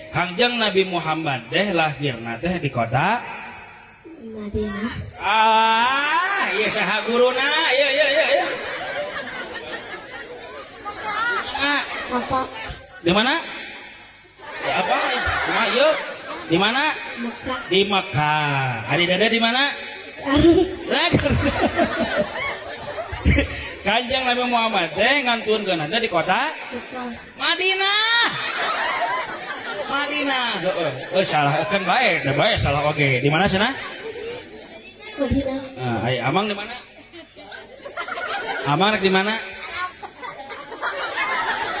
Kangjeng Nabi Muhammad teh lahirna teh di kota Madinah. Iya saha guruna, iya. Apa? Di mana? Apa? Yuk. Di mana? Mekah. Di Mekah. Adi Dada di mana? Kanjeng Nabi Muhammad teh ngantunkeun teh di kota Mekah. Madinah. Salah kan bae salah oke. Di mana sana? Madinah. Nah, ayo Amang di mana? Amang rek di mana?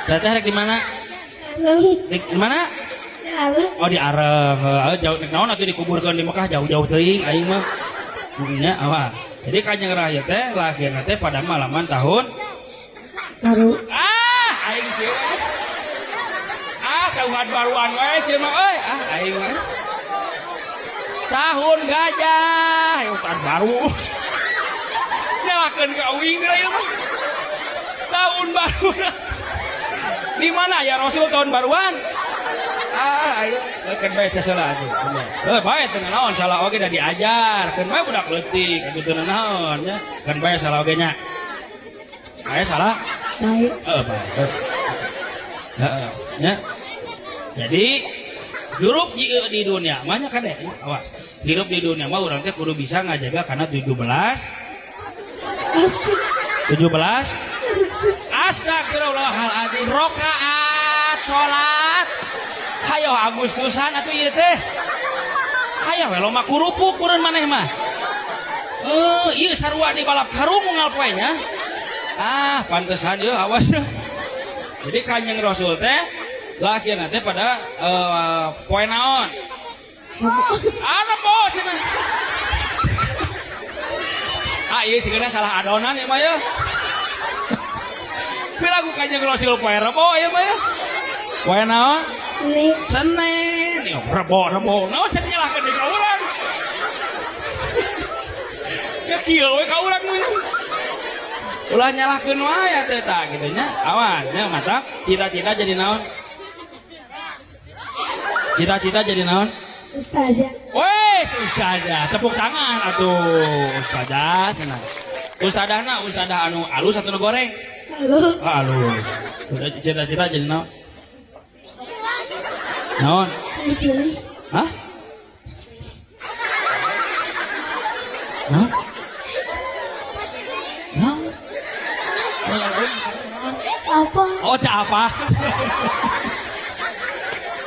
Teteh rek di mana? Di mana? Oh di Areng. Jauh naon atuh dikuburkeun di Mekah jauh-jauh teuing aing mah. Nya awak. Jadi Kanjeng Raya teh lahirna teh pada malaman tahun Baru. Aing sih. Kauhan baruan wae sih mah euy. Aing mah. Tahun gajah, tahun baru. Nyalakeun ka uing ieu mah. Tahun baru. Di mana ya Rasul tahun baruan? Ayo kan bae salah atuh. Bae teu naon salah oge da diajar. Kan bae budak leutik kitu naon nya. Kan bae salah oge nya. Bae salah? Baik. Bae. Heeh. Nya. Jadi hirup di dunia mah nya kade awas. Hirup di dunia mah urang teh kudu bisa ngajaga kana 17 Astagfirullahaladzim rakaat salat hayo Agustusan atuh ieu teh hayo we lomba kurupuk kureun maneh mah ieu sarua di balap karung moal poe nya pantesan ieu awas jadi Kanjeng Rasul teh lahir nanti pada poe naon Rebo cenah ieu sigana salah adonan ya mah ya piragu Kanjeng Rasul poe Rebo ieu mah ya poe naon Senin ya Rebo naon cenah nyalahkeun di ka urang ya kieu we ka urang mah ulah nyalahkeun wae atuh tah kitu nya awas nya mantap cita-cita jadi naon cita-cita jadi naon Ustazah. Wes ustazah tepuk tangan atuh ustazah cenah ustazahna ustazah anu alus atau nu goreng Halo. alus udah cita-cita jadi naon naon Dipilih. hah naon naon Apa? oh tak apa